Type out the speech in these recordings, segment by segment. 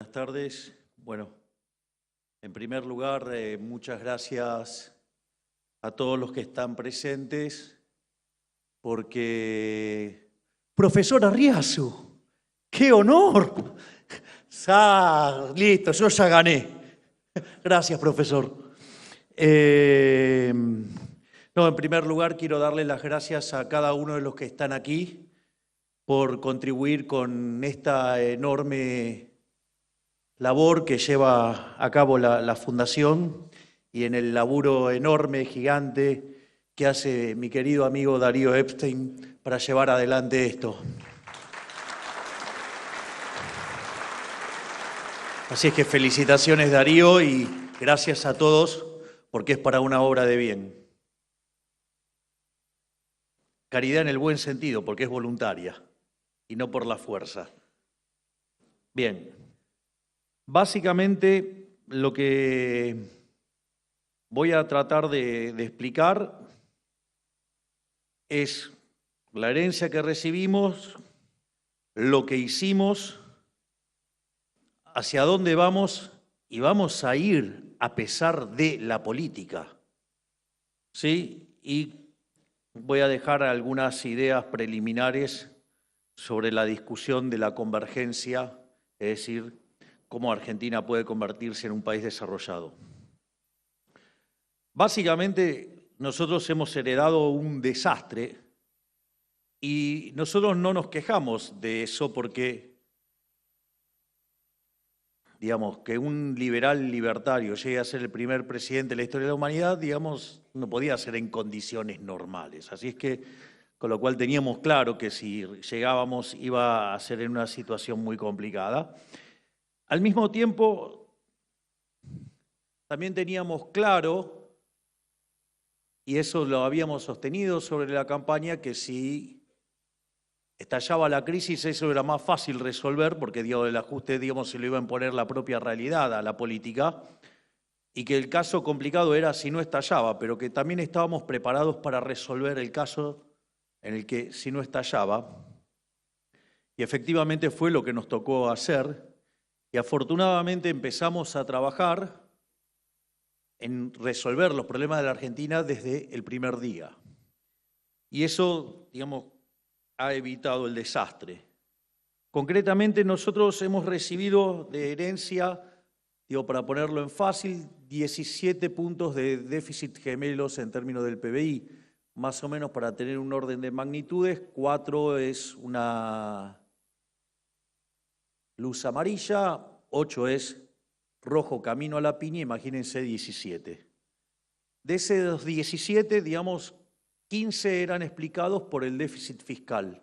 Buenas tardes. Bueno, en primer lugar, muchas gracias a todos los que están presentes, porque, profesor Arriazu, ¡qué honor! Listo, yo ya gané. Gracias, profesor. No, en primer lugar, quiero darle las gracias a cada uno de los que están aquí por contribuir con esta enorme labor que lleva a cabo la Fundación y en el laburo enorme, gigante, que hace mi querido amigo Darío Epstein para llevar adelante esto. Así es que felicitaciones, Darío, y gracias a todos, porque es para una obra de bien. Caridad en el buen sentido, porque es voluntaria y no por la fuerza. Bien, básicamente lo que voy a tratar de explicar es la herencia que recibimos, lo que hicimos, hacia dónde vamos y vamos a ir a pesar de la política. ¿Sí? Y voy a dejar algunas ideas preliminares sobre la discusión de la convergencia, es decir, cómo Argentina puede convertirse en un país desarrollado. Básicamente, nosotros hemos heredado un desastre y nosotros no nos quejamos de eso porque, digamos, que un liberal libertario llegue a ser el primer presidente de la historia de la humanidad, digamos, no podía ser en condiciones normales. Así es que, con lo cual teníamos claro que si llegábamos iba a ser en una situación muy complicada. Al mismo tiempo, también teníamos claro, y eso lo habíamos sostenido sobre la campaña, que si estallaba la crisis eso era más fácil resolver, porque el ajuste, digamos, se lo iba a imponer la propia realidad a la política, y que el caso complicado era si no estallaba, pero que también estábamos preparados para resolver el caso en el que si no estallaba, y efectivamente fue lo que nos tocó hacer, y afortunadamente empezamos a trabajar en resolver los problemas de la Argentina desde el primer día. Y eso, digamos, ha evitado el desastre. Concretamente, nosotros hemos recibido de herencia, digo, para ponerlo en fácil, 17 puntos de déficit gemelos en términos del PBI, más o menos para tener un orden de magnitudes. 4 es una luz amarilla, 8 es rojo camino a la piña, imagínense 17. De esos 17, digamos, 15 eran explicados por el déficit fiscal.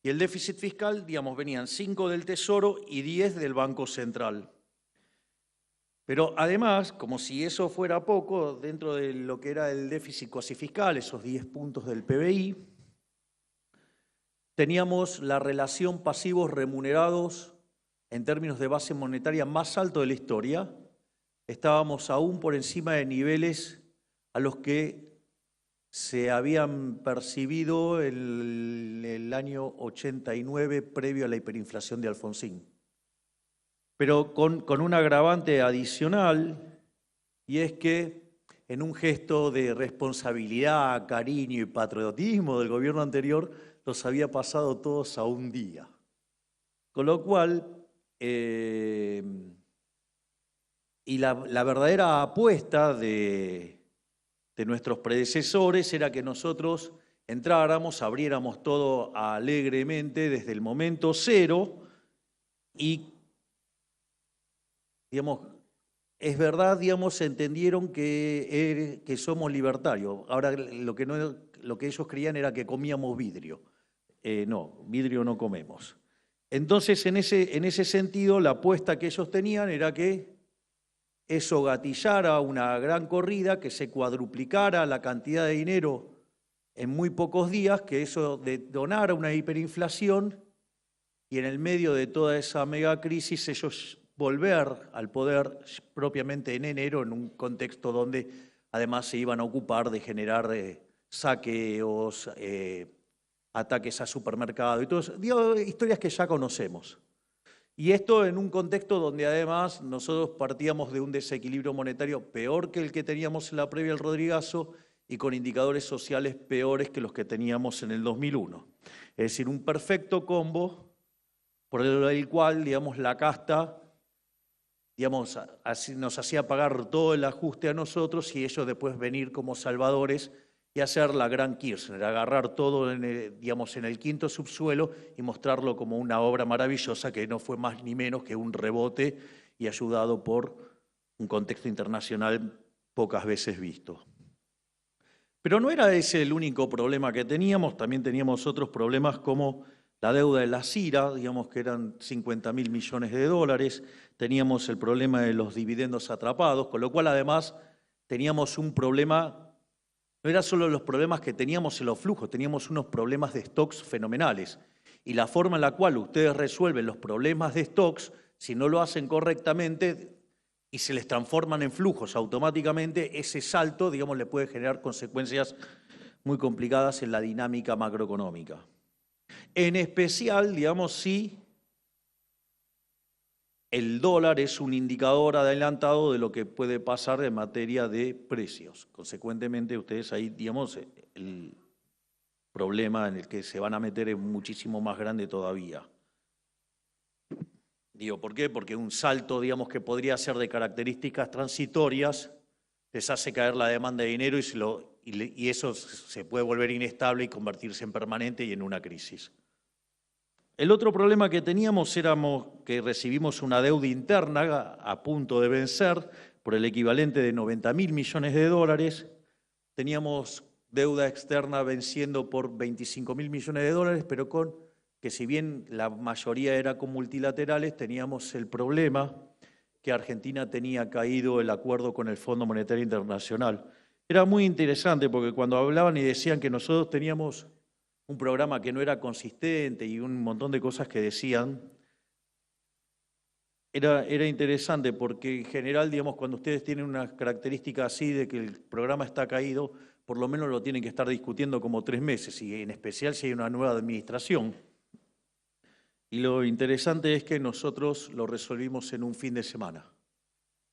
Y el déficit fiscal, digamos, venían 5 del Tesoro y 10 del Banco Central. Pero además, como si eso fuera poco, dentro de lo que era el déficit cuasi fiscal, esos 10 puntos del PBI, teníamos la relación pasivos remunerados en términos de base monetaria más alto de la historia. Estábamos aún por encima de niveles a los que se habían percibido en el año 89 previo a la hiperinflación de Alfonsín. Pero con un agravante adicional, y es que en un gesto de responsabilidad, cariño y patriotismo del gobierno anterior, los había pasado todos a un día. Con lo cual, y la verdadera apuesta de nuestros predecesores era que nosotros entráramos, abriéramos todo alegremente desde el momento cero y, digamos, es verdad, digamos, entendieron que somos libertarios. Ahora, lo que ellos creían era que comíamos vidrio. No, vidrio no comemos. Entonces, en ese sentido, la apuesta que ellos tenían era que eso gatillara una gran corrida, que se cuadruplicara la cantidad de dinero en muy pocos días, que eso detonara una hiperinflación y en el medio de toda esa megacrisis ellos volver al poder propiamente en enero, en un contexto donde además se iban a ocupar de generar saqueos, ataques a supermercados y todo eso, digo, historias que ya conocemos. Y esto en un contexto donde además nosotros partíamos de un desequilibrio monetario peor que el que teníamos en la previa del Rodrigazo y con indicadores sociales peores que los que teníamos en el 2001. Es decir, un perfecto combo por el cual, digamos, la casta, digamos, nos hacía pagar todo el ajuste a nosotros y ellos después venir como salvadores y hacer la gran Kirchner, agarrar todo digamos, en el quinto subsuelo y mostrarlo como una obra maravillosa que no fue más ni menos que un rebote y ayudado por un contexto internacional pocas veces visto. Pero no era ese el único problema que teníamos, también teníamos otros problemas como la deuda de la CIRA, digamos que eran 50.000 millones de dólares, teníamos el problema de los dividendos atrapados, con lo cual además teníamos un problema. No eran solo los problemas que teníamos en los flujos, teníamos unos problemas de stocks fenomenales. Y la forma en la cual ustedes resuelven los problemas de stocks, si no lo hacen correctamente y se les transforman en flujos automáticamente, ese salto, digamos, le puede generar consecuencias muy complicadas en la dinámica macroeconómica. En especial, digamos, si el dólar es un indicador adelantado de lo que puede pasar en materia de precios. Consecuentemente, ustedes ahí, digamos, el problema en el que se van a meter es muchísimo más grande todavía. Digo, ¿por qué? Porque un salto, digamos, que podría ser de características transitorias, les hace caer la demanda de dinero y eso se puede volver inestable y convertirse en permanente y en una crisis. El otro problema que teníamos era que recibimos una deuda interna a punto de vencer por el equivalente de 90.000 millones de dólares. Teníamos deuda externa venciendo por 25.000 millones de dólares, pero con que si bien la mayoría era con multilaterales, teníamos el problema que Argentina tenía caído el acuerdo con el Fondo Monetario Internacional. Era muy interesante porque cuando hablaban y decían que nosotros teníamos un programa que no era consistente y un montón de cosas que decían, era interesante porque en general, digamos, cuando ustedes tienen una característica así de que el programa está caído, por lo menos lo tienen que estar discutiendo como 3 meses, y en especial si hay una nueva administración. Y lo interesante es que nosotros lo resolvimos en un fin de semana.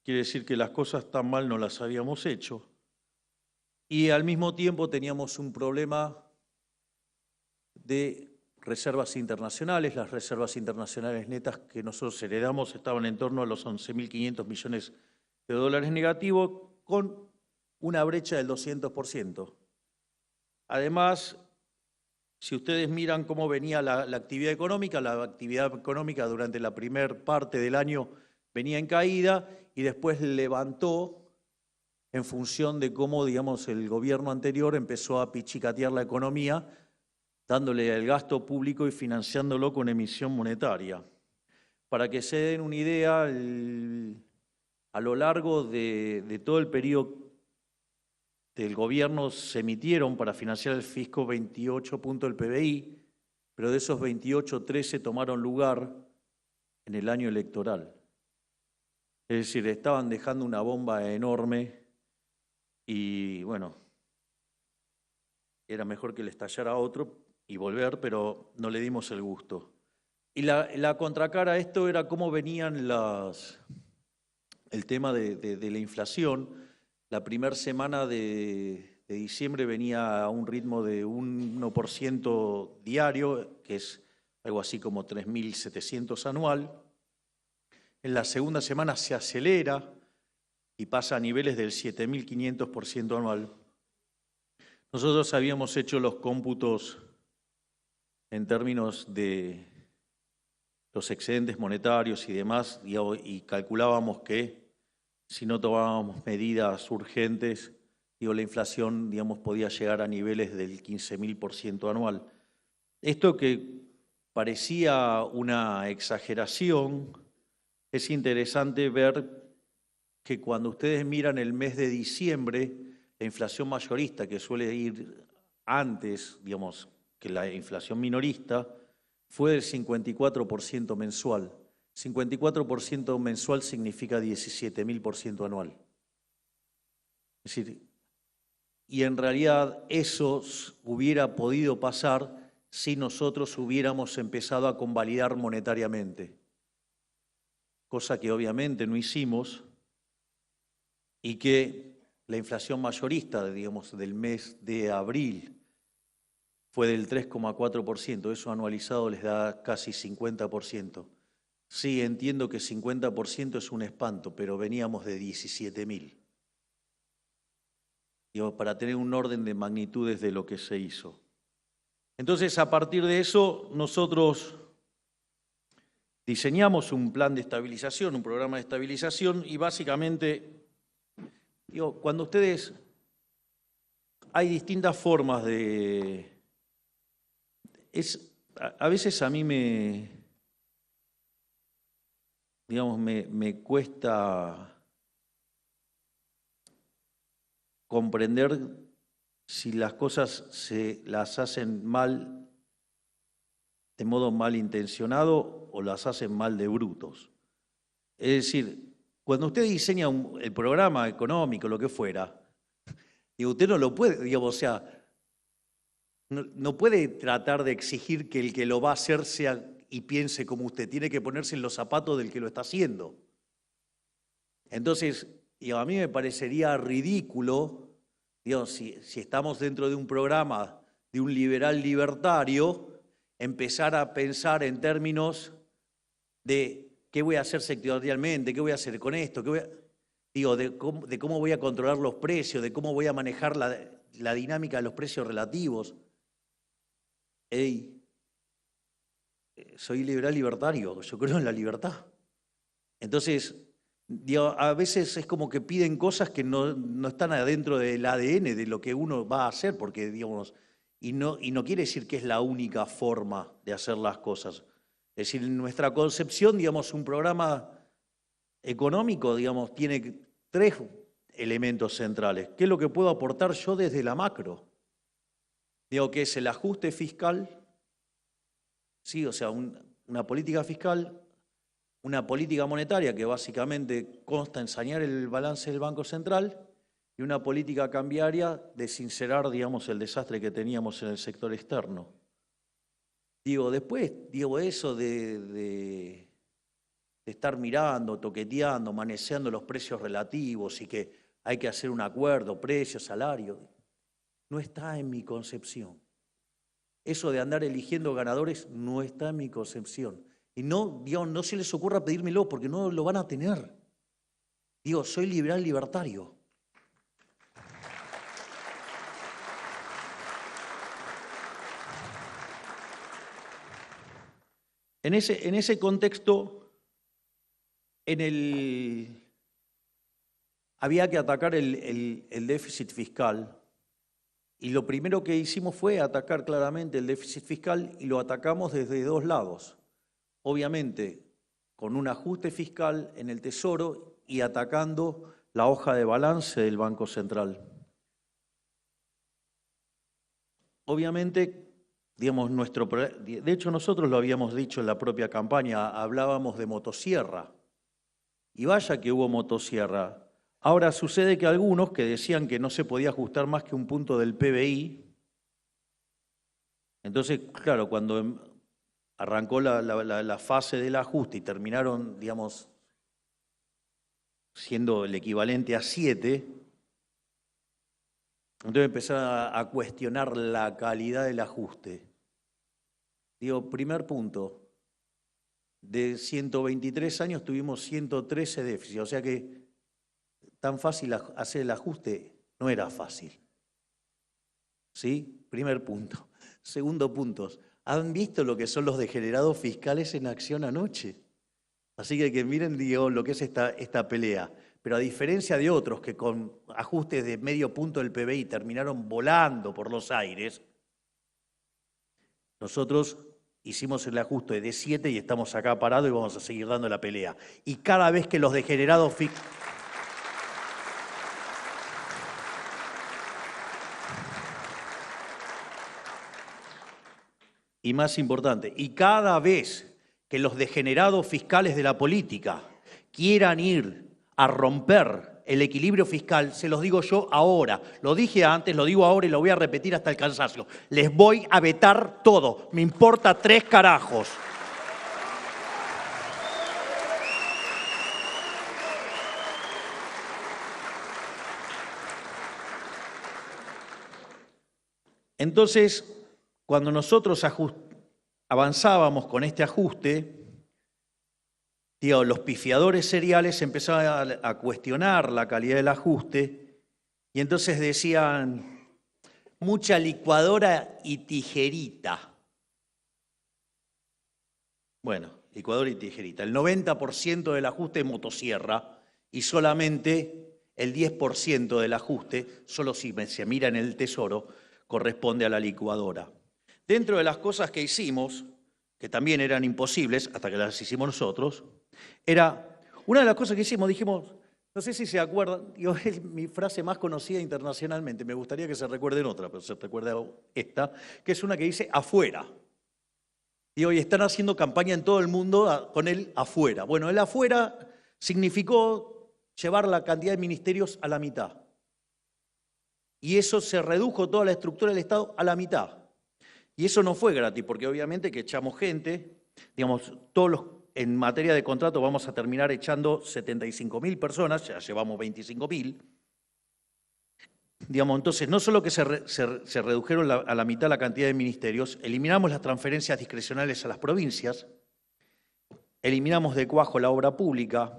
Quiere decir que las cosas tan mal no las habíamos hecho. Y al mismo tiempo teníamos un problema de reservas internacionales. Las reservas internacionales netas que nosotros heredamos estaban en torno a los 11.500 millones de dólares negativos, con una brecha del 200%. Además, si ustedes miran cómo venía la actividad económica durante la primera parte del año venía en caída y después levantó en función de cómo, digamos, el gobierno anterior empezó a pichicatear la economía, dándole el gasto público y financiándolo con emisión monetaria. Para que se den una idea, a lo largo de todo el periodo del gobierno se emitieron para financiar el fisco 28 puntos del PBI, pero de esos 28, 13 tomaron lugar en el año electoral. Es decir, estaban dejando una bomba enorme y, bueno, era mejor que le estallara otro y volver, pero no le dimos el gusto. Y la contracara a esto era cómo venían el tema de la inflación. La primera semana de diciembre venía a un ritmo de 1% diario, que es algo así como 3.700 anual. En la segunda semana se acelera y pasa a niveles del 7.500% anual. Nosotros habíamos hecho los cómputos en términos de los excedentes monetarios y demás, y calculábamos que si no tomábamos medidas urgentes, la inflación, digamos, podía llegar a niveles del 15.000% anual. Esto que parecía una exageración, es interesante ver que cuando ustedes miran el mes de diciembre, la inflación mayorista, que suele ir antes, digamos, que la inflación minorista, fue del 54% mensual. 54% mensual significa 17.000% anual. Es decir, y en realidad eso hubiera podido pasar si nosotros hubiéramos empezado a convalidar monetariamente. cosa que obviamente no hicimos, y que la inflación mayorista, digamos, del mes de abril fue del 3,4%, eso anualizado les da casi 50%. Sí, entiendo que 50% es un espanto, pero veníamos de 17.000. Digo, para tener un orden de magnitudes de lo que se hizo. Entonces, a partir de eso, nosotros diseñamos un plan de estabilización, un programa de estabilización, y básicamente, digo, cuando ustedes, hay distintas formas de... a veces a mí me cuesta comprender si las cosas se las hacen mal, de modo malintencionado, o las hacen mal de brutos. Es decir, cuando usted diseña el programa económico, lo que fuera, digo, usted no lo puede, digamos, o sea, no puede tratar de exigir que el que lo va a hacer sea y piense como usted. Tiene que ponerse en los zapatos del que lo está haciendo. Entonces, a mí me parecería ridículo, digamos, si estamos dentro de un programa de un liberal libertario, empezar a pensar en términos de qué voy a hacer sectorialmente, qué voy a hacer con esto, de cómo voy a controlar los precios, de cómo voy a manejar la dinámica de los precios relativos. Soy liberal libertario, yo creo en la libertad. Entonces, a veces es como que piden cosas que no están adentro del ADN de lo que uno va a hacer, porque, digamos, y no quiere decir que es la única forma de hacer las cosas. Es decir, en nuestra concepción, digamos, un programa económico, digamos, tiene 3 elementos centrales. ¿Qué es lo que puedo aportar yo desde la macro? Digo, que es el ajuste fiscal, sí, o sea, una política fiscal, una política monetaria que básicamente consta en sanear el balance del Banco Central, y una política cambiaria de sincerar, digamos, el desastre que teníamos en el sector externo. Después, eso de estar mirando, toqueteando, manejando los precios relativos y que hay que hacer un acuerdo, precio, salario, no está en mi concepción. Eso de andar eligiendo ganadores no está en mi concepción. Y no se les ocurra pedírmelo porque no lo van a tener. Soy liberal libertario. En ese contexto, había que atacar el déficit fiscal, y lo primero que hicimos fue atacar claramente el déficit fiscal, y lo atacamos desde 2 lados. Obviamente, con un ajuste fiscal en el Tesoro y atacando la hoja de balance del Banco Central. Obviamente, digamos, de hecho nosotros lo habíamos dicho en la propia campaña, hablábamos de motosierra, y vaya que hubo motosierra. Ahora sucede que algunos que decían que no se podía ajustar más que un punto del PBI, entonces, claro, cuando arrancó la fase del ajuste y terminaron, digamos, siendo el equivalente a 7, entonces empezaron a cuestionar la calidad del ajuste. Primer punto, de 123 años tuvimos 113 déficits, o sea que tan fácil hacer el ajuste no era fácil. ¿Sí? Primer punto. Segundo punto, ¿han visto lo que son los degenerados fiscales en acción anoche? Así que miren, lo que es esta pelea. Pero a diferencia de otros que con ajustes de medio punto del PBI terminaron volando por los aires, nosotros hicimos el ajuste de 7 y estamos acá parados y vamos a seguir dando la pelea. Y cada vez que los degenerados fiscales... Y más importante, y cada vez que los degenerados fiscales de la política quieran ir a romper el equilibrio fiscal, se los digo yo ahora, lo dije antes, lo digo ahora y lo voy a repetir hasta el cansancio, les voy a vetar todo, me importa 3 carajos. Entonces, cuando nosotros avanzábamos con este ajuste, digo, los pifiadores seriales empezaban a cuestionar la calidad del ajuste y entonces decían, mucha licuadora y tijerita. Bueno, licuadora y tijerita. El 90% del ajuste es motosierra y solamente el 10% del ajuste, solo si se mira en el Tesoro, corresponde a la licuadora. Dentro de las cosas que hicimos, que también eran imposibles, hasta que las hicimos nosotros, era, una de las cosas que hicimos, dijimos, no sé si se acuerdan, digo, es mi frase más conocida internacionalmente, me gustaría que se recuerden otra, pero se recuerda esta, que es una que dice afuera. Y hoy están haciendo campaña en todo el mundo con el afuera. Bueno, el afuera significó llevar la cantidad de ministerios a la mitad. Y eso se redujo toda la estructura del Estado a la mitad. Y eso no fue gratis, porque obviamente que echamos gente, digamos, en materia de contrato vamos a terminar echando 75.000 personas, ya llevamos 25.000. Digamos, entonces, no solo que se redujeron a la mitad la cantidad de ministerios, eliminamos las transferencias discrecionales a las provincias, eliminamos de cuajo la obra pública,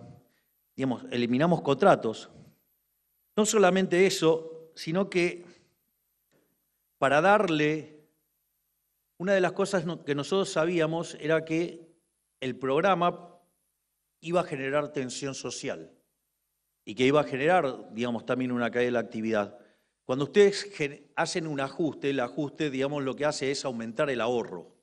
digamos, eliminamos contratos. No solamente eso, sino que para darle, una de las cosas que nosotros sabíamos era que el programa iba a generar tensión social y que iba a generar, digamos, también una caída de la actividad. Cuando ustedes hacen un ajuste, el ajuste, digamos, lo que hace es aumentar el ahorro.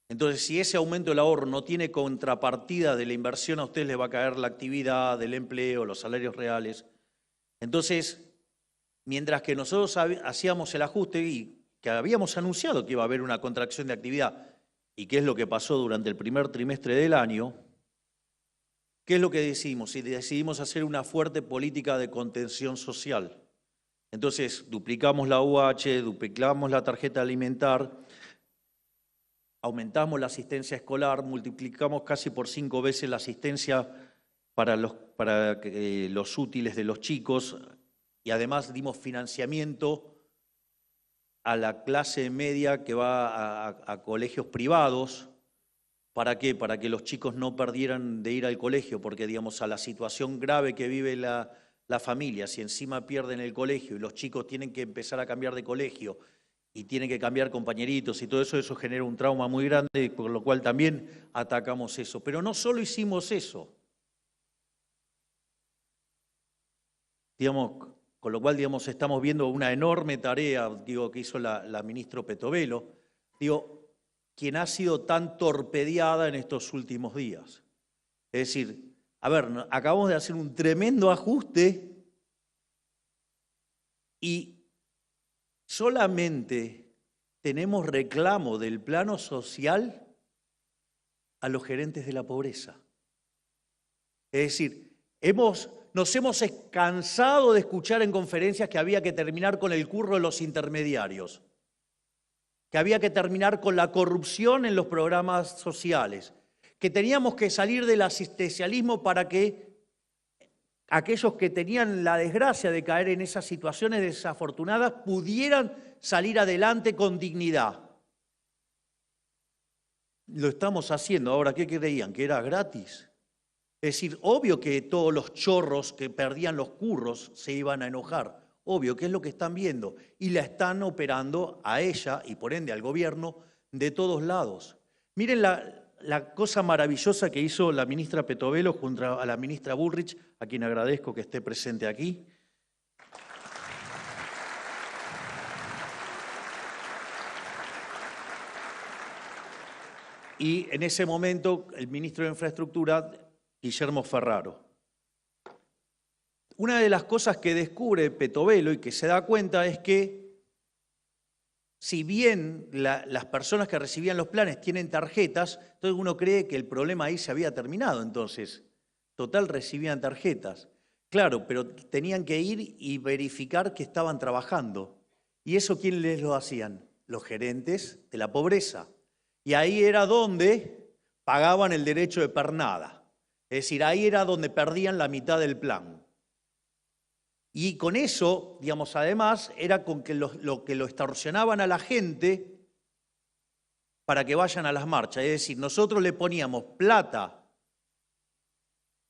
Entonces, si ese aumento del ahorro no tiene contrapartida de la inversión, a ustedes les va a caer la actividad, del empleo, los salarios reales. Entonces, mientras que nosotros hacíamos el ajuste y que habíamos anunciado que iba a haber una contracción de actividad, y qué es lo que pasó durante el primer trimestre del año, ¿qué es lo que decidimos? Decidimos hacer una fuerte política de contención social. Entonces, duplicamos la UH, duplicamos la tarjeta alimentar, aumentamos la asistencia escolar, multiplicamos casi por 5 veces la asistencia para los útiles de los chicos y además dimos financiamiento a la clase media que va a colegios privados. ¿Para qué? Para que los chicos no perdieran de ir al colegio, porque digamos a la situación grave que vive la familia, si encima pierden el colegio y los chicos tienen que empezar a cambiar de colegio y tienen que cambiar compañeritos y todo eso, eso genera un trauma muy grande, por lo cual también atacamos eso. Pero no solo hicimos eso, digamos, con lo cual, digamos, estamos viendo una enorme tarea, digo, que hizo la ministra Petovelo, digo, quien ha sido tan torpedeada en estos últimos días. Es decir, a ver, acabamos de hacer un tremendo ajuste y solamente tenemos reclamo del plano social a los gerentes de la pobreza. Es decir, nos hemos cansado de escuchar en conferencias que había que terminar con el curro de los intermediarios, que había que terminar con la corrupción en los programas sociales, que teníamos que salir del asistencialismo para que aquellos que tenían la desgracia de caer en esas situaciones desafortunadas pudieran salir adelante con dignidad. Lo estamos haciendo. Ahora, ¿qué creían? ¿Que era gratis? Es decir, obvio que todos los chorros que perdían los curros se iban a enojar. Obvio que es lo que están viendo. Y la están operando a ella y por ende al gobierno de todos lados. Miren la cosa maravillosa que hizo la ministra Petovelo junto a la ministra Bullrich, a quien agradezco que esté presente aquí. Y en ese momento el ministro de Infraestructura, Guillermo Ferraro. Una de las cosas que descubre Petovelo y que se da cuenta es que si bien las personas que recibían los planes tienen tarjetas, entonces uno cree que el problema ahí se había terminado. Entonces, total, recibían tarjetas. Claro, pero tenían que ir y verificar que estaban trabajando. ¿Y eso quién les lo hacían? Los gerentes de la pobreza. Y ahí era donde pagaban el derecho de pernada. Es decir, ahí era donde perdían la mitad del plan. Y con eso, digamos, además, era con que lo que lo extorsionaban a la gente para que vayan a las marchas. Es decir, nosotros le poníamos plata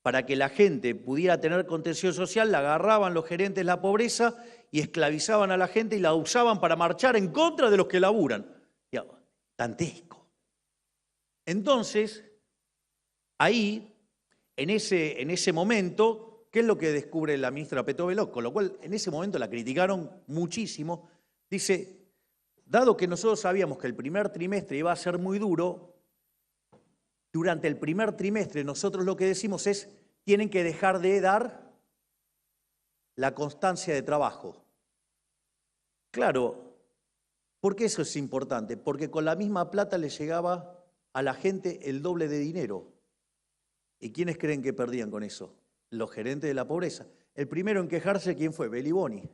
para que la gente pudiera tener contención social, la agarraban los gerentes de la pobreza y esclavizaban a la gente y la usaban para marchar en contra de los que laburan. Digamos, dantesco. Entonces, ahí, en ese momento, ¿qué es lo que descubre la ministra Petovelo? Con lo cual, en ese momento la criticaron muchísimo. Dice, dado que nosotros sabíamos que el primer trimestre iba a ser muy duro, durante el primer trimestre nosotros lo que decimos es, tienen que dejar de dar la constancia de trabajo. Claro, ¿por qué eso es importante? Porque con la misma plata le llegaba a la gente el doble de dinero. ¿Y quiénes creen que perdían con eso? Los gerentes de la pobreza. El primero en quejarse, ¿quién fue? Beliboni.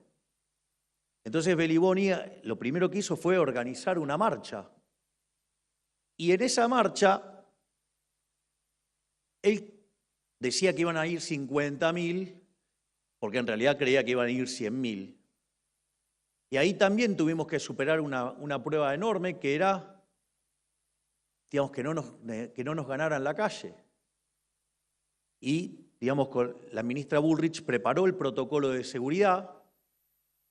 Entonces Beliboni lo primero que hizo fue organizar una marcha. Y en esa marcha él decía que iban a ir 50.000, porque en realidad creía que iban a ir 100.000. Y ahí también tuvimos que superar una prueba enorme que era, digamos, que no nos ganaran la calle. Y, digamos, la ministra Bullrich preparó el protocolo de seguridad.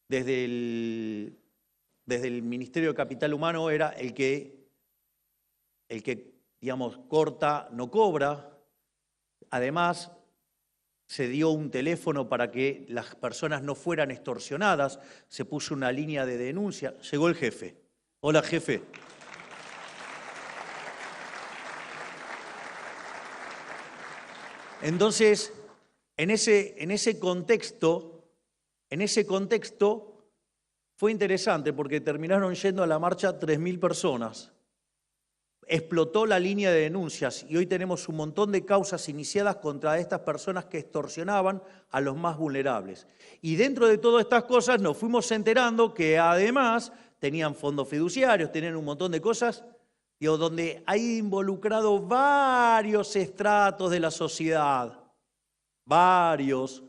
Desde el Ministerio de Capital Humano era el que, digamos, corta, no cobra. Además, se dio un teléfono para que las personas no fueran extorsionadas, se puso una línea de denuncia. Llegó el jefe. Hola, jefe. Entonces, en ese contexto fue interesante porque terminaron yendo a la marcha 3.000 personas. Explotó la línea de denuncias y hoy tenemos un montón de causas iniciadas contra estas personas que extorsionaban a los más vulnerables. Y dentro de todas estas cosas nos fuimos enterando que además tenían fondos fiduciarios, tenían un montón de cosas, donde hay involucrado varios estratos de la sociedad, varios.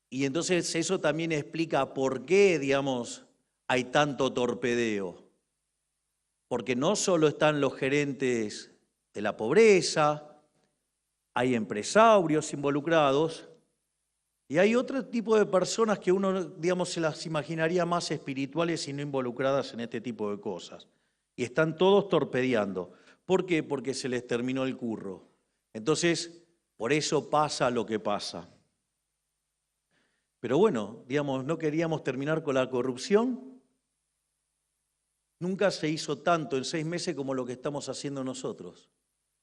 Y entonces eso también explica por qué, digamos, hay tanto torpedeo. Porque no solo están los gerentes de la pobreza, hay empresarios involucrados y hay otro tipo de personas que uno, digamos, se las imaginaría más espirituales y no involucradas en este tipo de cosas. Y están todos torpedeando. ¿Por qué? Porque se les terminó el curro. Entonces, por eso pasa lo que pasa. Pero bueno, digamos, no queríamos terminar con la corrupción. Nunca se hizo tanto en 6 meses como lo que estamos haciendo nosotros,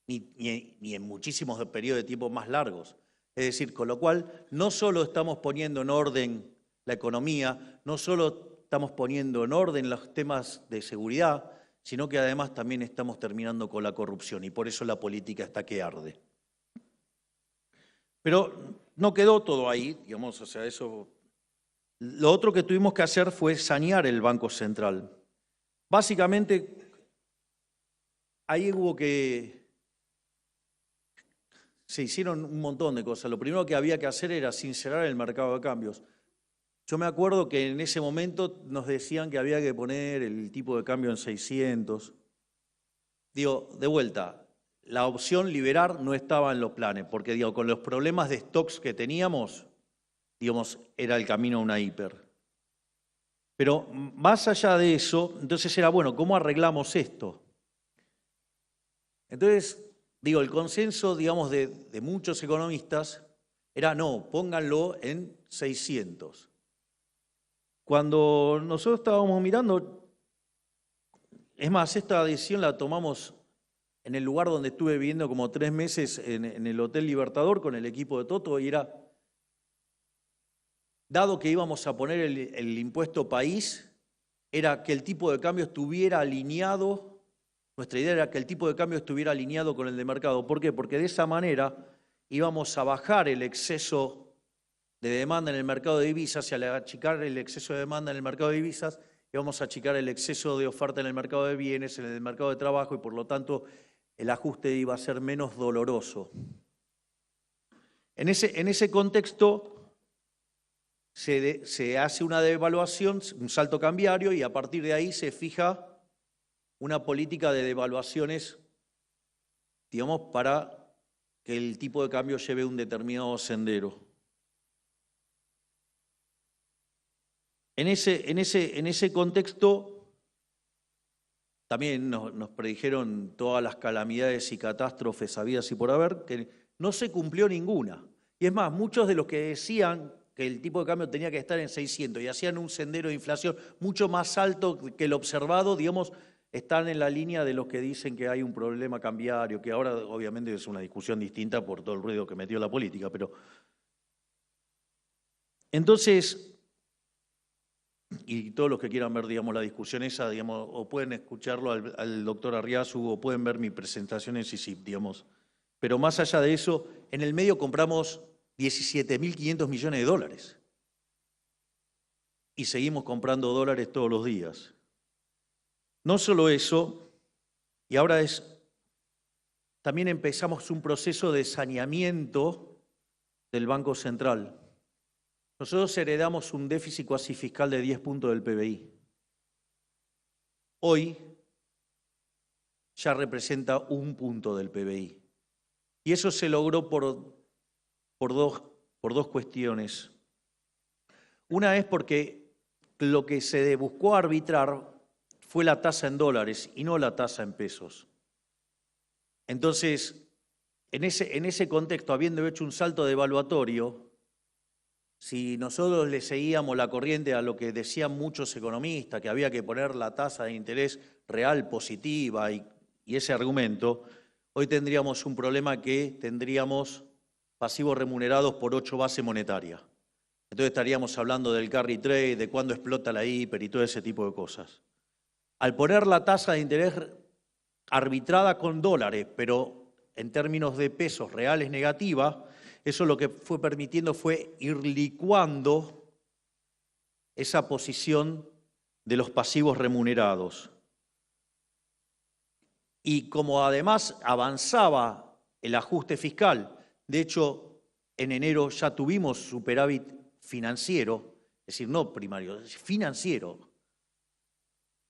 ni en muchísimos periodos de tiempo más largos. Es decir, con lo cual no solo estamos poniendo en orden la economía, no solo estamos poniendo en orden los temas de seguridad, sino que además también estamos terminando con la corrupción y por eso la política está que arde. Pero no quedó todo ahí, digamos, o sea, eso. Lo otro que tuvimos que hacer fue sanear el Banco Central. Básicamente, ahí se hicieron un montón de cosas. Lo primero que había que hacer era sincerar el mercado de cambios. Yo me acuerdo que en ese momento nos decían que había que poner el tipo de cambio en 600. Digo, de vuelta, la opción liberar no estaba en los planes, porque digo, con los problemas de stocks que teníamos, digamos, era el camino a una hiper. Pero más allá de eso, entonces era, bueno, ¿cómo arreglamos esto? Entonces, digo, el consenso, digamos, de muchos economistas era, no, pónganlo en 600. Cuando nosotros estábamos mirando, es más, esta decisión la tomamos en el lugar donde estuve viviendo como 3 meses, en el Hotel Libertador con el equipo de Toto, y era, dado que íbamos a poner el impuesto país, era que el tipo de cambio estuviera alineado, nuestra idea era que el tipo de cambio estuviera alineado con el de mercado. ¿Por qué? Porque de esa manera íbamos a bajar el exceso de demanda en el mercado de divisas y al achicar el exceso de demanda en el mercado de divisas, íbamos a achicar el exceso de oferta en el mercado de bienes, en el mercado de trabajo y por lo tanto el ajuste iba a ser menos doloroso. En ese contexto, se hace una devaluación, un salto cambiario, y a partir de ahí se fija una política de devaluaciones, digamos, para que el tipo de cambio lleve un determinado sendero. En ese contexto también nos predijeron todas las calamidades y catástrofes habidas y por haber, que no se cumplió ninguna. Y es más, muchos de los que decían que el tipo de cambio tenía que estar en 600 y hacían un sendero de inflación mucho más alto que el observado, digamos, están en la línea de los que dicen que hay un problema cambiario, que ahora obviamente es una discusión distinta por todo el ruido que metió la política, pero... Entonces, y todos los que quieran ver, digamos, la discusión esa, digamos, o pueden escucharlo al doctor Arriazu o pueden ver mi presentación en CICIP, digamos. Pero más allá de eso, en el medio compramos 17.500 millones de dólares. Y seguimos comprando dólares todos los días. No solo eso, y ahora también empezamos un proceso de saneamiento del Banco Central. Nosotros heredamos un déficit cuasi fiscal de 10 puntos del PBI. Hoy ya representa 1 punto del PBI. Y eso se logró por dos cuestiones. Una es porque lo que se buscó arbitrar fue la tasa en dólares y no la tasa en pesos. Entonces, en ese contexto, habiendo hecho un salto devaluatorio, si nosotros le seguíamos la corriente a lo que decían muchos economistas, que había que poner la tasa de interés real positiva y ese argumento, hoy tendríamos un problema que tendríamos pasivos remunerados por 8 bases monetarias. Entonces estaríamos hablando del carry trade, de cuándo explota la hiper y todo ese tipo de cosas. Al poner la tasa de interés arbitrada con dólares, pero en términos de pesos reales negativa, eso lo que fue permitiendo fue ir licuando esa posición de los pasivos remunerados. Y como además avanzaba el ajuste fiscal, de hecho en enero ya tuvimos superávit financiero, es decir, no primario, es financiero.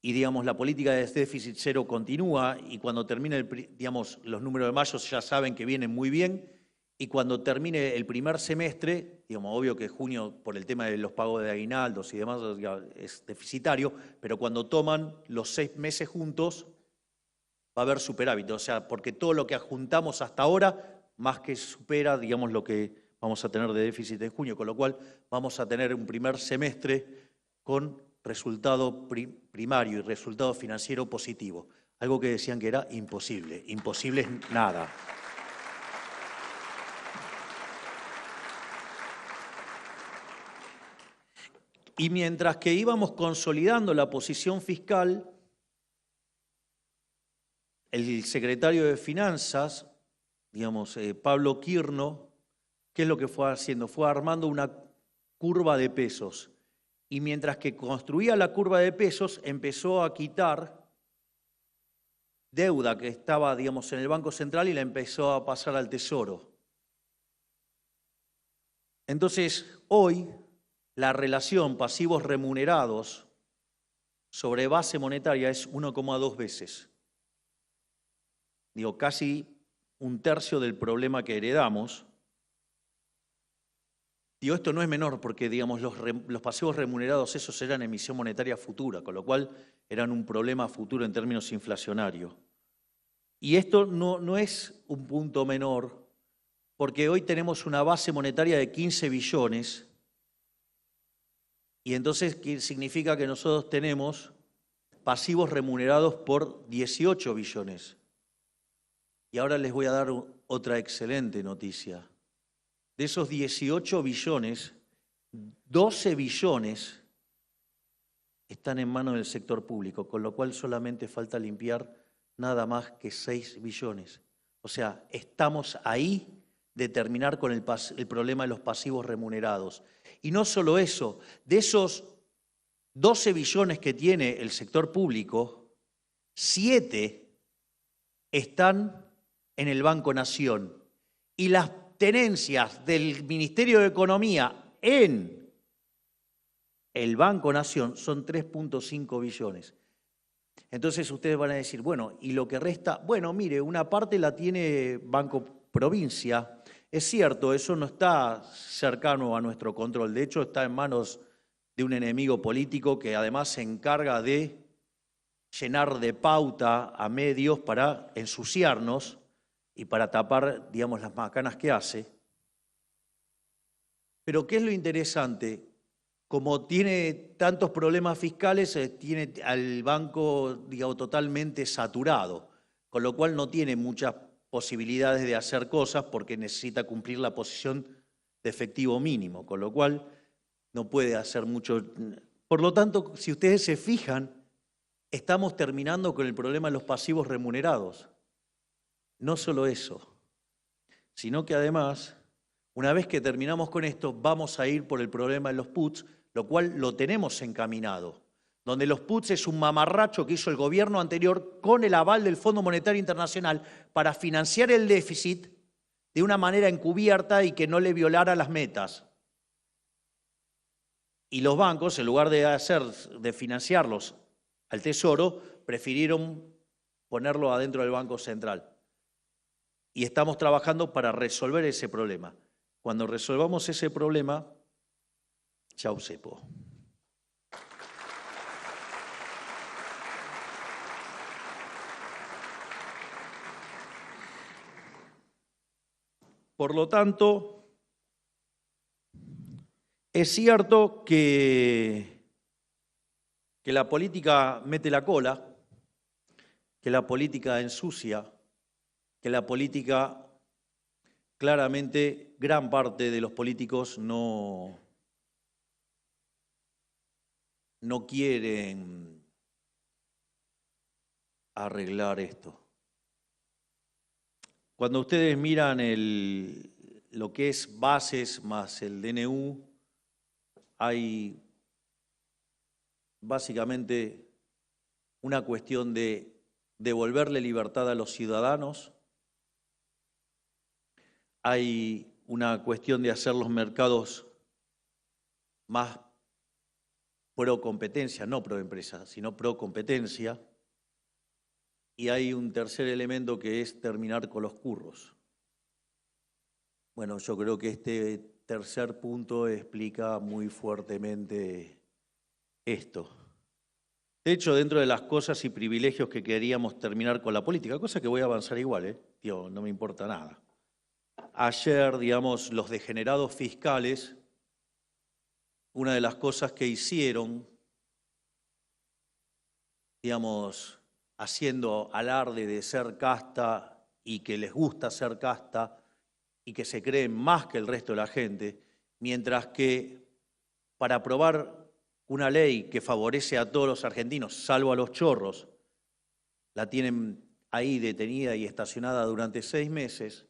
Y digamos, la política de déficit cero continúa y cuando termine, digamos, los números de mayo ya saben que vienen muy bien. Y cuando termine el primer semestre, digamos, obvio que junio por el tema de los pagos de aguinaldos y demás es deficitario, pero cuando toman los 6 meses juntos va a haber superávit, o sea, porque todo lo que adjuntamos hasta ahora más que supera, digamos, lo que vamos a tener de déficit en junio, con lo cual vamos a tener un primer semestre con resultado primario y resultado financiero positivo, algo que decían que era imposible, imposible es nada. Y mientras que íbamos consolidando la posición fiscal, el secretario de Finanzas, digamos, Pablo Quirno, ¿qué es lo que fue haciendo? Fue armando una curva de pesos. Y mientras que construía la curva de pesos, empezó a quitar deuda que estaba, digamos, en el Banco Central y la empezó a pasar al Tesoro. Entonces, hoy, la relación pasivos remunerados sobre base monetaria es 1,2 veces. Digo, casi 1/3 del problema que heredamos. Digo, esto no es menor porque, digamos, los pasivos remunerados, esos eran emisión monetaria futura, con lo cual eran un problema futuro en términos inflacionarios. Y esto no es un punto menor porque hoy tenemos una base monetaria de 15 billones y entonces significa que nosotros tenemos pasivos remunerados por 18 billones. Y ahora les voy a dar otra excelente noticia. De esos 18 billones, 12 billones están en manos del sector público, con lo cual solamente falta limpiar nada más que 6 billones. O sea, estamos ahí de terminar con el problema de los pasivos remunerados. Y no solo eso, de esos 12 billones que tiene el sector público, 7 están en el Banco Nación. Y las tenencias del Ministerio de Economía en el Banco Nación son 3.5 billones. Entonces ustedes van a decir, bueno, ¿y lo que resta? Bueno, mire, una parte la tiene Banco Provincia. Es cierto, eso no está cercano a nuestro control. De hecho, está en manos de un enemigo político que además se encarga de llenar de pauta a medios para ensuciarnos y para tapar, digamos, las macanas que hace. Pero ¿qué es lo interesante? Como tiene tantos problemas fiscales, tiene al banco, digamos, totalmente saturado, con lo cual no tiene muchas posibilidades de hacer cosas porque necesita cumplir la posición de efectivo mínimo, con lo cual no puede hacer mucho. Por lo tanto, si ustedes se fijan, estamos terminando con el problema de los pasivos remunerados. No solo eso, sino que además, una vez que terminamos con esto, vamos a ir por el problema de los puts, lo cual lo tenemos encaminado, donde los puts es un mamarracho que hizo el gobierno anterior con el aval del Fondo Monetario Internacional para financiar el déficit de una manera encubierta y que no le violara las metas. Y los bancos, en lugar de financiarlos al Tesoro, prefirieron ponerlo adentro del Banco Central. Y estamos trabajando para resolver ese problema. Cuando resolvamos ese problema, chau cepo. Por lo tanto, es cierto que la política mete la cola, que la política ensucia, que la política, claramente, gran parte de los políticos no quieren arreglar esto. Cuando ustedes miran lo que es bases más el DNU, hay básicamente una cuestión de devolverle libertad a los ciudadanos, hay una cuestión de hacer los mercados más pro competencia, no pro empresa, sino pro competencia, y hay un tercer elemento que es terminar con los curros. Bueno, yo creo que este tercer punto explica muy fuertemente esto. De hecho, dentro de las cosas y privilegios que queríamos terminar con la política, cosa que voy a avanzar igual, no me importa nada. Ayer, digamos, los degenerados fiscales, una de las cosas que hicieron, digamos, haciendo alarde de ser casta y que les gusta ser casta y que se creen más que el resto de la gente, mientras que para aprobar una ley que favorece a todos los argentinos, salvo a los chorros, la tienen ahí detenida y estacionada durante 6 meses,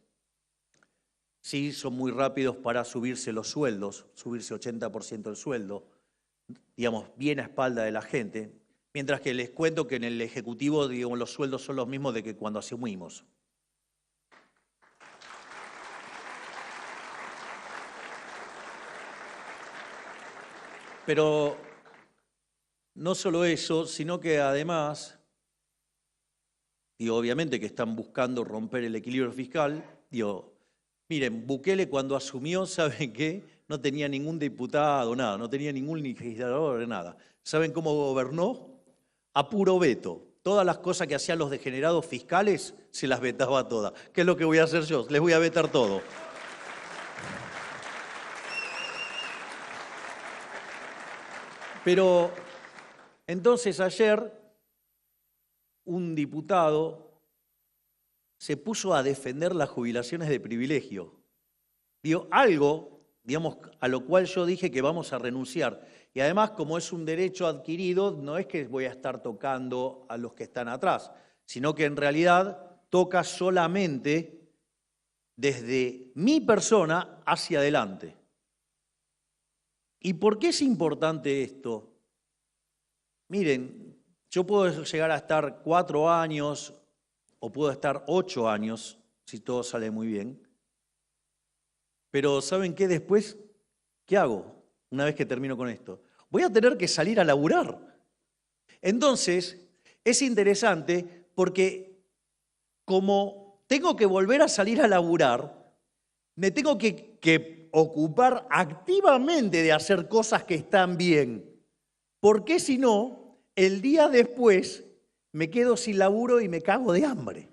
sí son muy rápidos para subirse los sueldos, subirse 80% el sueldo, digamos, bien a espalda de la gente, mientras que les cuento que en el Ejecutivo, digamos, los sueldos son los mismos de que cuando asumimos. Pero no solo eso, sino que además, obviamente que están buscando romper el equilibrio fiscal, miren, Bukele cuando asumió, ¿saben qué? No tenía ningún diputado, nada, no tenía ningún legislador, nada. ¿Saben cómo gobernó? A puro veto. Todas las cosas que hacían los degenerados fiscales, se las vetaba todas. ¿Qué es lo que voy a hacer yo? Les voy a vetar todo. Pero entonces ayer un diputado se puso a defender las jubilaciones de privilegio. Algo, digamos, a lo cual yo dije que vamos a renunciar. Y además, como es un derecho adquirido, no es que voy a estar tocando a los que están atrás, sino que en realidad toca solamente desde mi persona hacia adelante. ¿Y por qué es importante esto? Miren, yo puedo llegar a estar 4 años o puedo estar 8 años, si todo sale muy bien. Pero ¿saben qué después? ¿Qué hago una vez que termino con esto? voy a tener que salir a laburar. Entonces, es interesante porque como tengo que volver a salir a laburar, me tengo que ocupar activamente de hacer cosas que están bien. Porque si no, el día después me quedo sin laburo y me cago de hambre.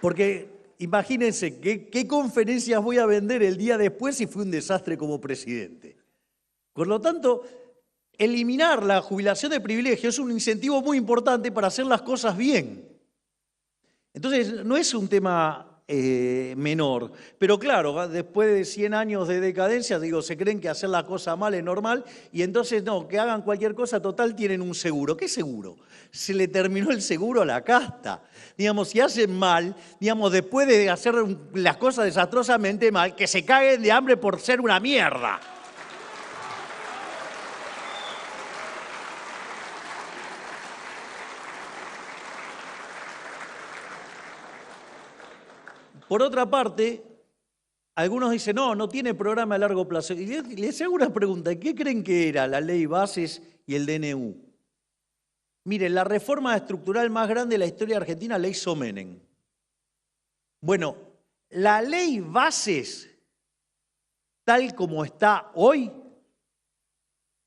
Porque imagínense, ¿qué conferencias voy a vender el día después si fue un desastre como presidente? Por lo tanto, eliminar la jubilación de privilegio es un incentivo muy importante para hacer las cosas bien. Entonces, no es un tema menor, pero claro, después de 100 años de decadencia, se creen que hacer la cosa mal es normal y entonces no, que hagan cualquier cosa, total, tienen un seguro. ¿Qué seguro? Se le terminó el seguro a la casta. Si hacen mal, después de hacer las cosas desastrosamente mal, que se caguen de hambre por ser una mierda. Por otra parte, algunos dicen, no tiene programa a largo plazo. Y les hago una pregunta, ¿qué creen que era la ley Bases y el DNU? Miren, la reforma estructural más grande de la historia argentina la hizo Menem. Bueno, la ley Bases, tal como está hoy,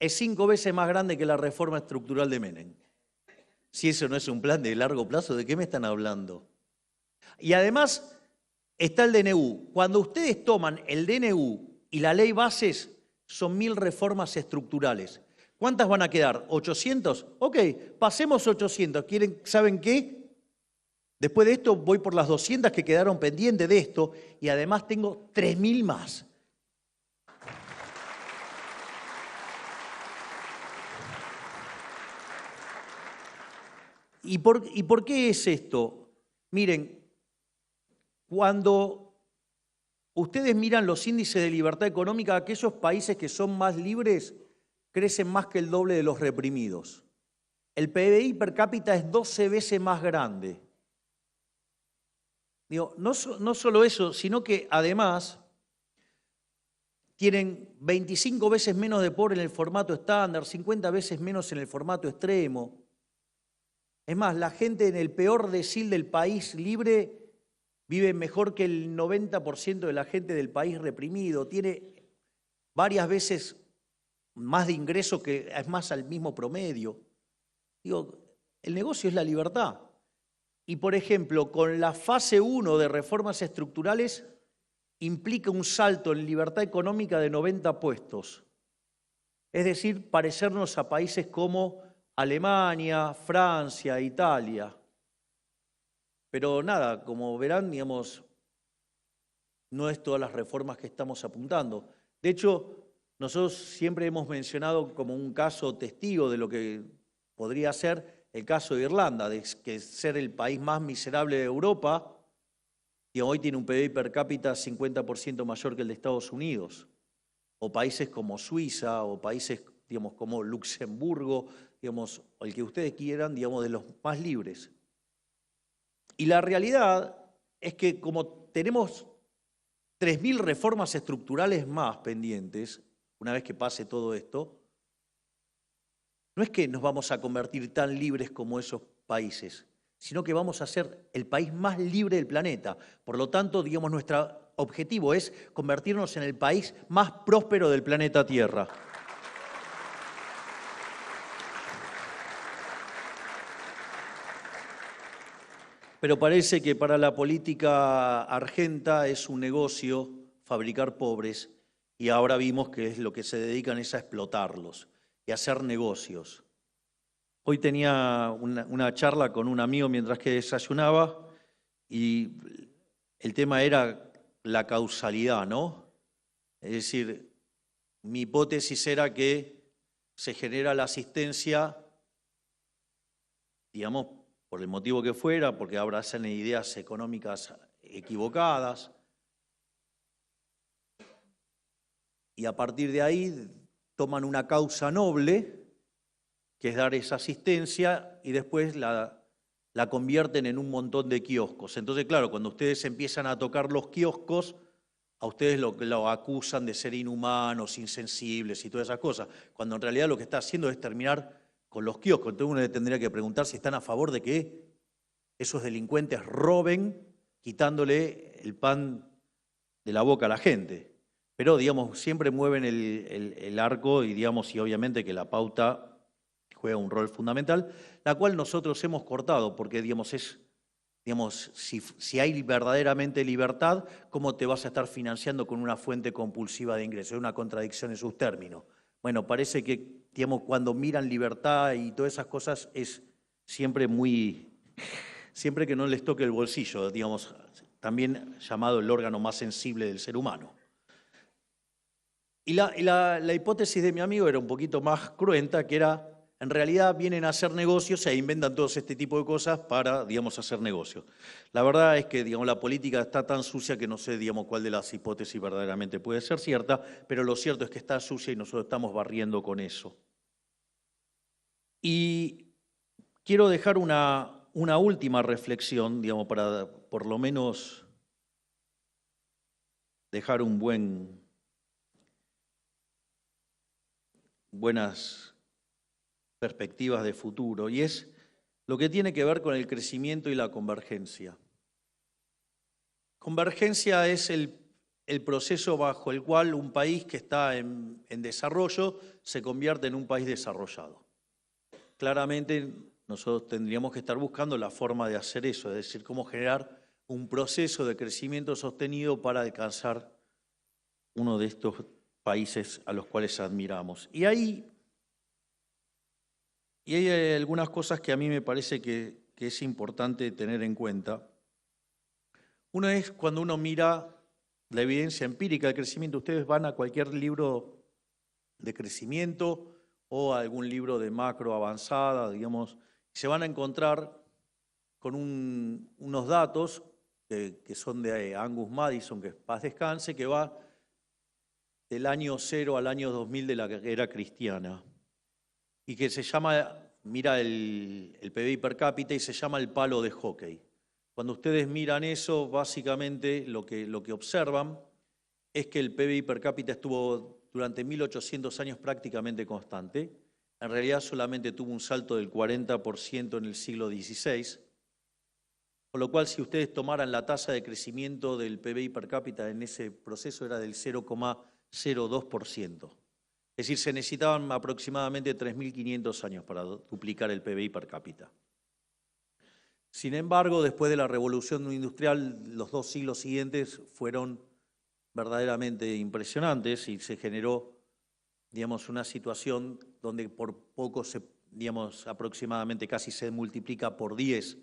es 5 veces más grande que la reforma estructural de Menem. Si eso no es un plan de largo plazo, ¿de qué me están hablando? Y además está el DNU. Cuando ustedes toman el DNU y la ley Bases, son 1000 reformas estructurales. ¿Cuántas van a quedar? ¿800? Ok, pasemos 800. ¿Saben qué? Después de esto voy por las 200 que quedaron pendientes de esto y además tengo 3000 más. ¿Y por qué es esto? Miren, cuando ustedes miran los índices de libertad económica, aquellos países que son más libres crecen más que el doble de los reprimidos. El PBI per cápita es 12 veces más grande. No solo eso, sino que además tienen 25 veces menos de pobres en el formato estándar, 50 veces menos en el formato extremo. Es más, la gente en el peor decil del país libre vive mejor que el 90% de la gente del país reprimido, tiene varias veces más de ingreso que es más al mismo promedio. El negocio es la libertad. Y por ejemplo, con la fase 1 de reformas estructurales implica un salto en libertad económica de 90 puestos. Es decir, parecernos a países como Alemania, Francia, Italia. Pero nada, como verán, no es todas las reformas que estamos apuntando. De hecho, nosotros siempre hemos mencionado como un caso testigo de lo que podría ser el caso de Irlanda, de que ser el país más miserable de Europa, y hoy tiene un PIB per cápita 50% mayor que el de Estados Unidos. O países como Suiza, o países como Luxemburgo, o el que ustedes quieran, de los más libres. Y la realidad es que como tenemos 3000 reformas estructurales más pendientes, una vez que pase todo esto, no es que nos vamos a convertir tan libres como esos países, sino que vamos a ser el país más libre del planeta. Por lo tanto, nuestro objetivo es convertirnos en el país más próspero del planeta Tierra. Pero parece que para la política argenta es un negocio fabricar pobres y ahora vimos que es lo que se dedican es a explotarlos y a hacer negocios. Hoy tenía una charla con un amigo mientras que desayunaba y el tema era la causalidad, ¿no? Es decir, mi hipótesis era que se genera la asistencia, por el motivo que fuera, porque abrazan ideas económicas equivocadas, y a partir de ahí toman una causa noble, que es dar esa asistencia, y después la la convierten en un montón de kioscos. Entonces, claro, cuando ustedes empiezan a tocar los kioscos, a ustedes lo acusan de ser inhumanos, insensibles y todas esas cosas, cuando en realidad lo que está haciendo es terminar con los kioscos. Entonces uno tendría que preguntar si están a favor de que esos delincuentes roben quitándole el pan de la boca a la gente. Pero, digamos, siempre mueven el arco y, digamos, y obviamente que la pauta juega un rol fundamental, la cual nosotros hemos cortado, porque, digamos, si hay verdaderamente libertad, ¿cómo te vas a estar financiando con una fuente compulsiva de ingresos? Es una contradicción en sus términos. Bueno, parece que, digamos, cuando miran libertad y todas esas cosas es siempre siempre que no les toque el bolsillo, digamos, también llamado el órgano más sensible del ser humano. Y la hipótesis de mi amigo era un poquito más cruenta, que era, en realidad vienen a hacer negocios e inventan todo este tipo de cosas para, digamos, hacer negocios. La verdad es que, digamos, la política está tan sucia que no sé, digamos, cuál de las hipótesis verdaderamente puede ser cierta, pero lo cierto es que está sucia y nosotros estamos barriendo con eso. Y quiero dejar una última reflexión, digamos, para por lo menos dejar buenas perspectivas de futuro, y es lo que tiene que ver con el crecimiento y la convergencia. Convergencia es el proceso bajo el cual un país que está en desarrollo se convierte en un país desarrollado. Claramente nosotros tendríamos que estar buscando la forma de hacer eso, es decir, cómo generar un proceso de crecimiento sostenido para alcanzar uno de estos países a los cuales admiramos. Y hay algunas cosas que a mí me parece que es importante tener en cuenta. Una es cuando uno mira la evidencia empírica del crecimiento. Ustedes van a cualquier libro de crecimiento o a algún libro de macro avanzada, digamos, se van a encontrar con unos datos que son de Angus Maddison, que paz descanse, que va del año 0 al año 2000 de la era cristiana, y que se llama, mira el PBI per cápita y se llama el palo de hockey. Cuando ustedes miran eso, básicamente lo que observan es que el PBI per cápita estuvo durante 1800 años prácticamente constante. En realidad solamente tuvo un salto del 40% en el siglo XVI, con lo cual si ustedes tomaran la tasa de crecimiento del PBI per cápita en ese proceso era del 0,02%. Es decir, se necesitaban aproximadamente 3.500 años para duplicar el PBI per cápita. Sin embargo, después de la revolución industrial, los 2 siglos siguientes fueron verdaderamente impresionantes y se generó, digamos, una situación donde por poco, digamos, aproximadamente casi se multiplica por 10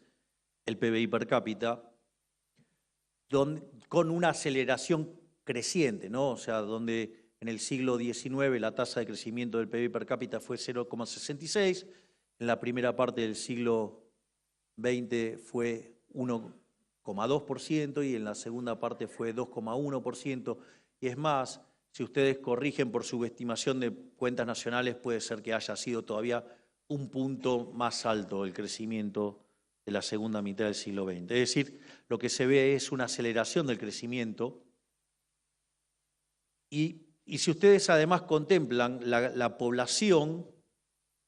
el PBI per cápita, con una aceleración creciente, ¿no? O sea, donde en el siglo XIX la tasa de crecimiento del PBI per cápita fue 0,66, en la primera parte del siglo XX fue 1,2% y en la segunda parte fue 2,1%. Y es más, si ustedes corrigen por subestimación de cuentas nacionales, puede ser que haya sido todavía un punto más alto el crecimiento de la segunda mitad del siglo XX. Es decir, lo que se ve es una aceleración del crecimiento. Y si ustedes además contemplan la población,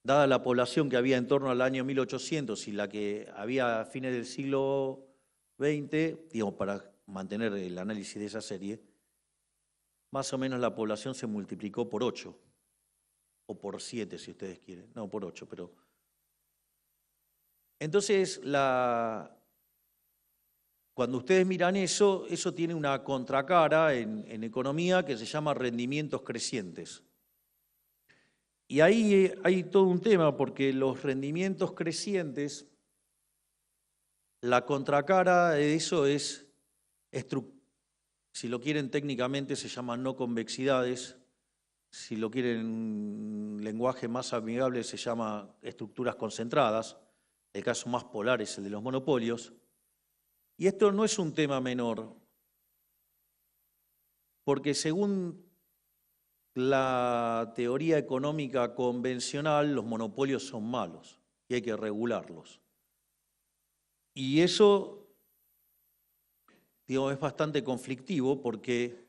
dada la población que había en torno al año 1800 y la que había a fines del siglo XX, digamos, para mantener el análisis de esa serie, más o menos la población se multiplicó por 8, o por 7 si ustedes quieren, no por 8, pero... Entonces, cuando ustedes miran eso tiene una contracara en economía que se llama rendimientos crecientes. Y ahí hay todo un tema, porque los rendimientos crecientes, la contracara de eso es, si lo quieren técnicamente se llaman no convexidades, si lo quieren en lenguaje más amigable se llama estructuras concentradas, el caso más polar es el de los monopolios. Y esto no es un tema menor, porque según la teoría económica convencional, los monopolios son malos y hay que regularlos. Y eso, digamos, es bastante conflictivo porque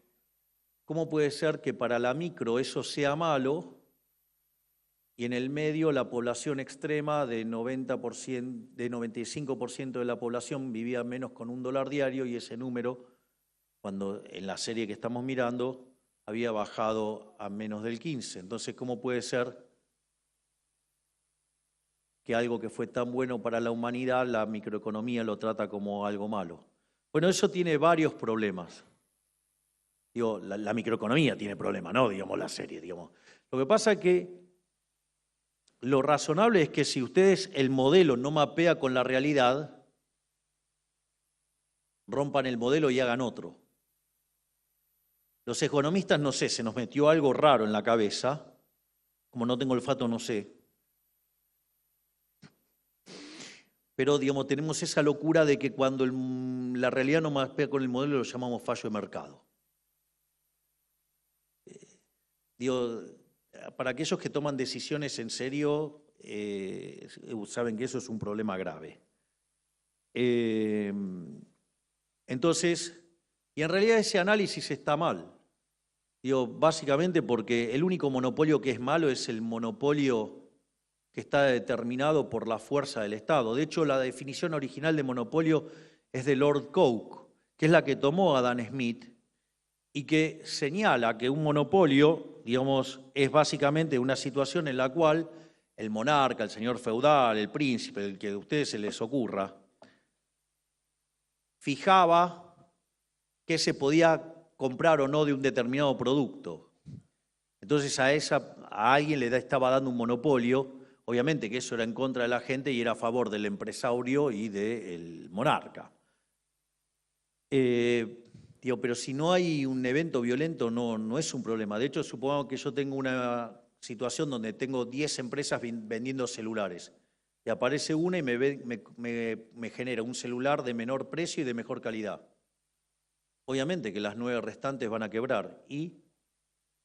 ¿cómo puede ser que para la micro eso sea malo y en el medio la población extrema de 90%, de 95% de la población vivía menos con $1 diario y ese número, cuando en la serie que estamos mirando, había bajado a menos del 15%? Entonces, ¿cómo puede ser que algo que fue tan bueno para la humanidad, la microeconomía lo trata como algo malo? Bueno, eso tiene varios problemas. Digo, la microeconomía tiene problemas, no digamos la serie, digamos. Lo que pasa es que lo razonable es que si ustedes el modelo no mapea con la realidad, rompan el modelo y hagan otro. Los economistas, no sé, se nos metió algo raro en la cabeza, como no tengo olfato, no sé. Pero, digamos, tenemos esa locura de que cuando la realidad no mapea con el modelo lo llamamos fallo de mercado. Digo, para aquellos que toman decisiones en serio, saben que eso es un problema grave. Entonces, y en realidad ese análisis está mal. Digo, básicamente porque el único monopolio que es malo es el monopolio que está determinado por la fuerza del Estado. De hecho, la definición original de monopolio es de Lord Coke, que es la que tomó Adam Smith y que señala que un monopolio, digamos, es básicamente una situación en la cual el monarca, el señor feudal, el príncipe, el que a ustedes se les ocurra, fijaba qué se podía comprar o no de un determinado producto. Entonces a alguien le estaba dando un monopolio, obviamente que eso era en contra de la gente y era a favor del empresario y del monarca. Pero si no hay un evento violento no es un problema. De hecho, supongamos que yo tengo una situación donde tengo 10 empresas vendiendo celulares y aparece una y me genera un celular de menor precio y de mejor calidad. Obviamente que las 9 restantes van a quebrar. ¿Y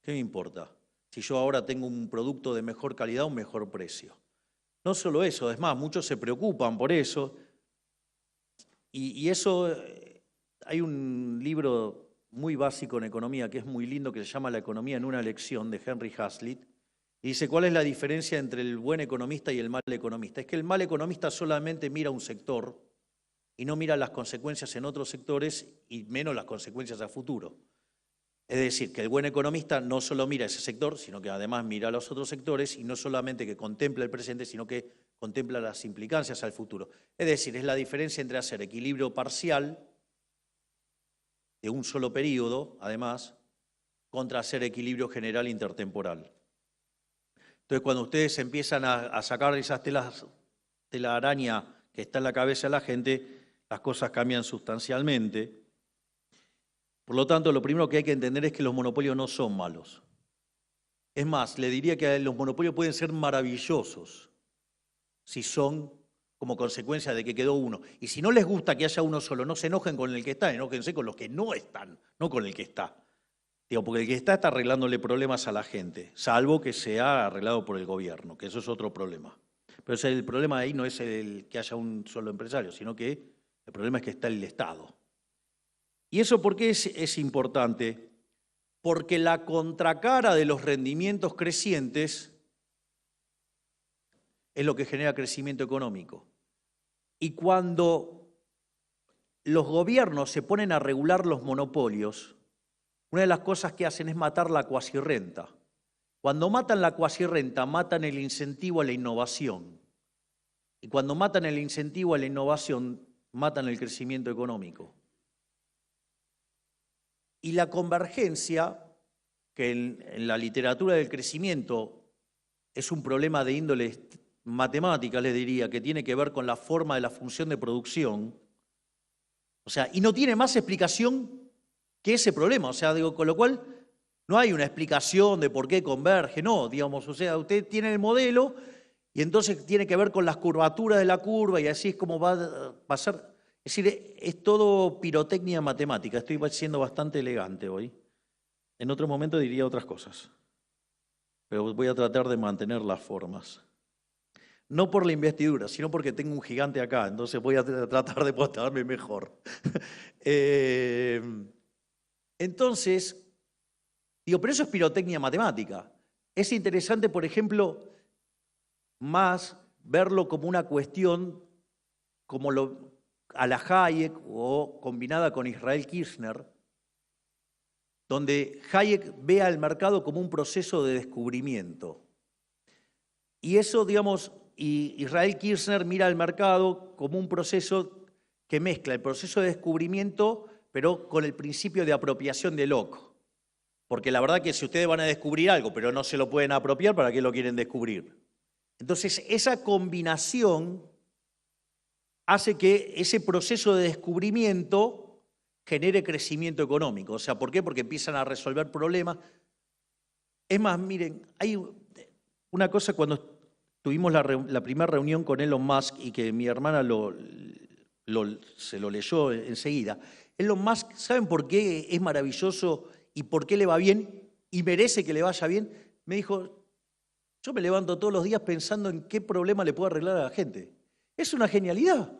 qué me importa? Si yo ahora tengo un producto de mejor calidad, un mejor precio. No solo eso, es más, muchos se preocupan por eso. Y eso, hay un libro muy básico en economía que es muy lindo, que se llama La economía en una lección, de Henry Hazlitt. Y dice, ¿cuál es la diferencia entre el buen economista y el mal economista? Es que el mal economista solamente mira un sector y no mira las consecuencias en otros sectores y menos las consecuencias a futuro. Es decir, que el buen economista no solo mira ese sector, sino que además mira los otros sectores y no solamente que contempla el presente, sino que contempla las implicancias al futuro. Es decir, es la diferencia entre hacer equilibrio parcial de un solo periodo, además, contra hacer equilibrio general intertemporal. Entonces, cuando ustedes empiezan a sacar esas tela araña que está en la cabeza de la gente, las cosas cambian sustancialmente. Por lo tanto, lo primero que hay que entender es que los monopolios no son malos. Es más, le diría que los monopolios pueden ser maravillosos si son como consecuencia de que quedó uno. Y si no les gusta que haya uno solo, no se enojen con el que está, enójense con los que no están, no con el que está. Digo, porque el que está arreglándole problemas a la gente, salvo que sea arreglado por el gobierno, que eso es otro problema. Pero el problema ahí no es el que haya un solo empresario, sino que el problema es que está el Estado. ¿Y eso por qué es importante? Porque la contracara de los rendimientos crecientes es lo que genera crecimiento económico. Y cuando los gobiernos se ponen a regular los monopolios, una de las cosas que hacen es matar la cuasirrenta. Cuando matan la cuasirrenta, matan el incentivo a la innovación. Y cuando matan el incentivo a la innovación, matan el crecimiento económico. Y la convergencia, que en la literatura del crecimiento es un problema de índole matemática, les diría, que tiene que ver con la forma de la función de producción, o sea, y no tiene más explicación que ese problema, o sea, digo, con lo cual no hay una explicación de por qué converge, no, digamos, o sea, usted tiene el modelo y entonces tiene que ver con las curvaturas de la curva y así es como va a pasar. Es decir, es todo pirotecnia matemática, estoy siendo bastante elegante hoy. En otro momento diría otras cosas, pero voy a tratar de mantener las formas. No por la investidura, sino porque tengo un gigante acá, entonces voy a tratar de portarme mejor. Entonces, digo, pero eso es pirotecnia matemática. Es interesante, por ejemplo, más verlo como una cuestión como a la Hayek o combinada con Israel Kirchner, donde Hayek ve al mercado como un proceso de descubrimiento. Y eso, digamos, y Israel Kirchner mira al mercado como un proceso que mezcla el proceso de descubrimiento, pero con el principio de apropiación de Locke. Porque la verdad que si ustedes van a descubrir algo, pero no se lo pueden apropiar, ¿para qué lo quieren descubrir? Entonces, esa combinación hace que ese proceso de descubrimiento genere crecimiento económico. O sea, ¿por qué? Porque empiezan a resolver problemas. Es más, miren, hay una cosa cuando tuvimos la primera reunión con Elon Musk y que mi hermana se lo leyó enseguida. Elon Musk, ¿saben por qué es maravilloso y por qué le va bien y merece que le vaya bien? Me dijo, yo me levanto todos los días pensando en qué problema le puedo arreglar a la gente. Es una genialidad.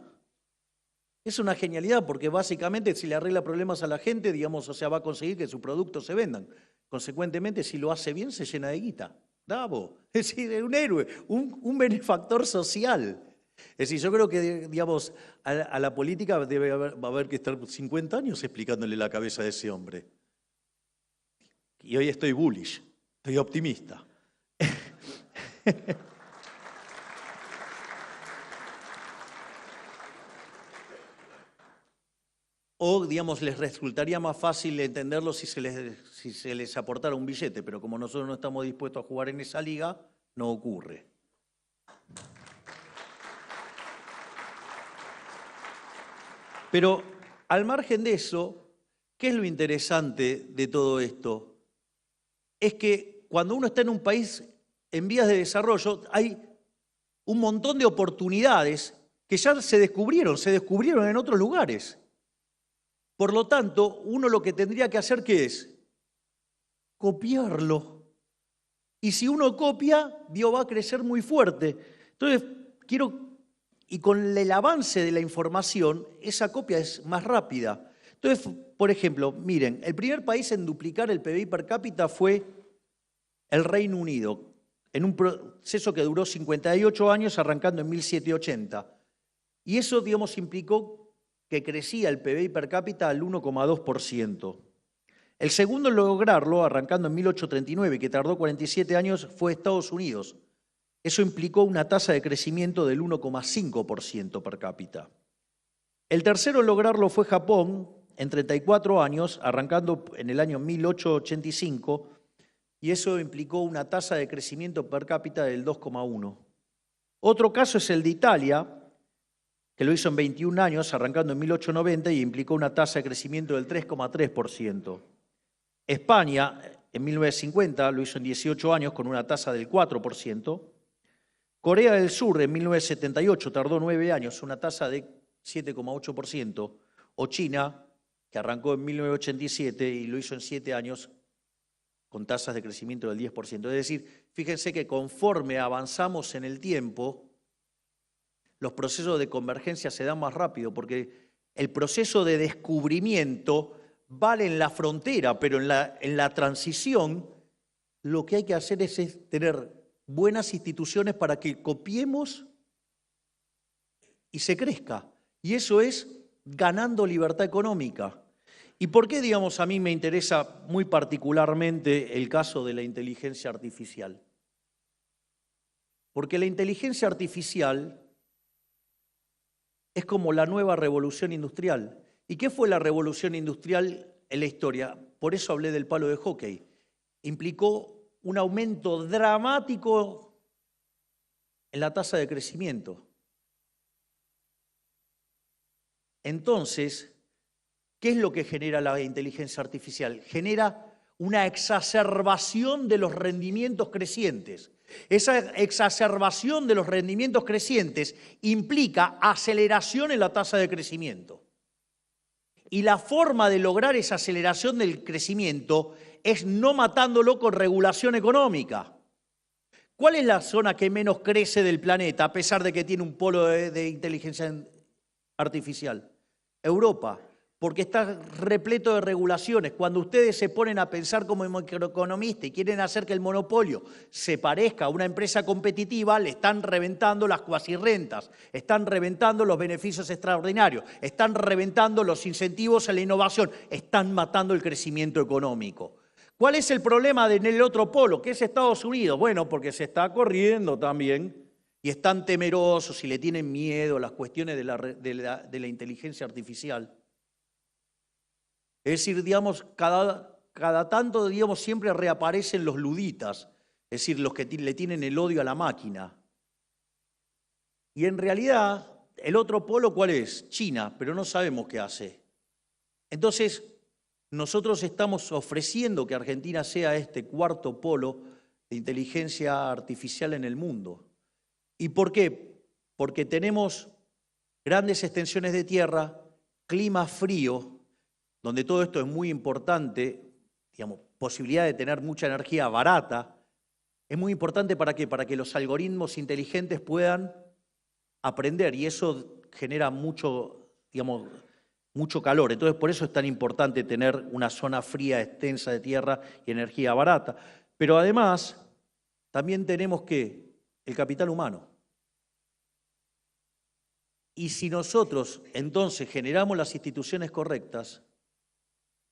Es una genialidad porque básicamente si le arregla problemas a la gente, digamos, o sea, va a conseguir que sus productos se vendan. Consecuentemente, si lo hace bien, se llena de guita. Bravo. Es decir, es un héroe, un benefactor social. Es decir, yo creo que, digamos, a la política va a haber que estar 50 años explicándole la cabeza de ese hombre. Y hoy estoy bullish, estoy optimista. O, digamos, les resultaría más fácil entenderlo si se les aportara un billete, pero como nosotros no estamos dispuestos a jugar en esa liga, no ocurre. Pero al margen de eso, ¿qué es lo interesante de todo esto? Es que cuando uno está en un país en vías de desarrollo, hay un montón de oportunidades que ya se descubrieron en otros lugares. Por lo tanto, uno lo que tendría que hacer, ¿qué es? Copiarlo. Y si uno copia, Dios va a crecer muy fuerte. Entonces, y con el avance de la información, esa copia es más rápida. Entonces, por ejemplo, miren, el primer país en duplicar el PBI per cápita fue el Reino Unido, en un proceso que duró 58 años, arrancando en 1780. Y eso, digamos, implicó que crecía el PBI per cápita al 1,2%. El segundo en lograrlo, arrancando en 1839, que tardó 47 años, fue Estados Unidos. Eso implicó una tasa de crecimiento del 1,5% per cápita. El tercero en lograrlo fue Japón, en 34 años, arrancando en el año 1885, y eso implicó una tasa de crecimiento per cápita del 2,1%. Otro caso es el de Italia, que lo hizo en 21 años, arrancando en 1890, y implicó una tasa de crecimiento del 3,3%. España, en 1950, lo hizo en 18 años con una tasa del 4%. Corea del Sur, en 1978, tardó 9 años, una tasa de 7,8%. O China, que arrancó en 1987 y lo hizo en 7 años, con tasas de crecimiento del 10%. Es decir, fíjense que conforme avanzamos en el tiempo, los procesos de convergencia se dan más rápido, porque el proceso de descubrimiento vale en la frontera, pero en la transición lo que hay que hacer es tener buenas instituciones para que copiemos y se crezca. Y eso es ganando libertad económica. ¿Y por qué, digamos, a mí me interesa muy particularmente el caso de la inteligencia artificial? Porque la inteligencia artificial es como la nueva revolución industrial. ¿Y qué fue la revolución industrial en la historia? Por eso hablé del palo de hockey. Implicó un aumento dramático en la tasa de crecimiento. Entonces, ¿qué es lo que genera la inteligencia artificial? Genera una exacerbación de los rendimientos crecientes. Esa exacerbación de los rendimientos crecientes implica aceleración en la tasa de crecimiento. Y la forma de lograr esa aceleración del crecimiento es no matándolo con regulación económica. ¿Cuál es la zona que menos crece del planeta, a pesar de que tiene un polo de inteligencia artificial? Europa, porque está repleto de regulaciones. Cuando ustedes se ponen a pensar como microeconomistas y quieren hacer que el monopolio se parezca a una empresa competitiva, le están reventando las cuasirrentas, están reventando los beneficios extraordinarios, están reventando los incentivos a la innovación, están matando el crecimiento económico. ¿Cuál es el problema en el otro polo, que es Estados Unidos? Bueno, porque se está corriendo también y están temerosos y le tienen miedo a las cuestiones de la inteligencia artificial. Es decir, digamos, cada tanto, digamos, siempre reaparecen los luditas, es decir, los que le tienen el odio a la máquina. Y en realidad, el otro polo, ¿cuál es? China, pero no sabemos qué hace. Entonces, nosotros estamos ofreciendo que Argentina sea este cuarto polo de inteligencia artificial en el mundo. ¿Y por qué? Porque tenemos grandes extensiones de tierra, clima frío, donde todo esto es muy importante, digamos, posibilidad de tener mucha energía barata. Es muy importante ¿para qué? Para que los algoritmos inteligentes puedan aprender y eso genera mucho, digamos, mucho calor. Entonces, por eso es tan importante tener una zona fría, extensa de tierra y energía barata. Pero además, también tenemos que el capital humano. Y si nosotros entonces generamos las instituciones correctas,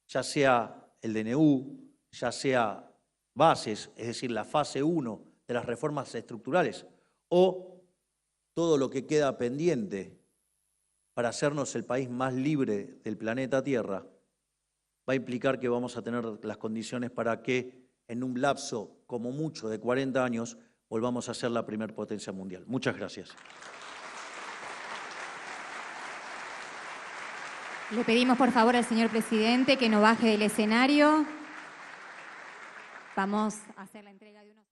ya sea el DNU, ya sea bases, es decir, la fase 1 de las reformas estructurales, o todo lo que queda pendiente para hacernos el país más libre del planeta Tierra, va a implicar que vamos a tener las condiciones para que en un lapso como mucho de 40 años volvamos a ser la primer potencia mundial. Muchas gracias. Le pedimos por favor al señor presidente que no baje del escenario. Vamos a hacer la entrega de unos...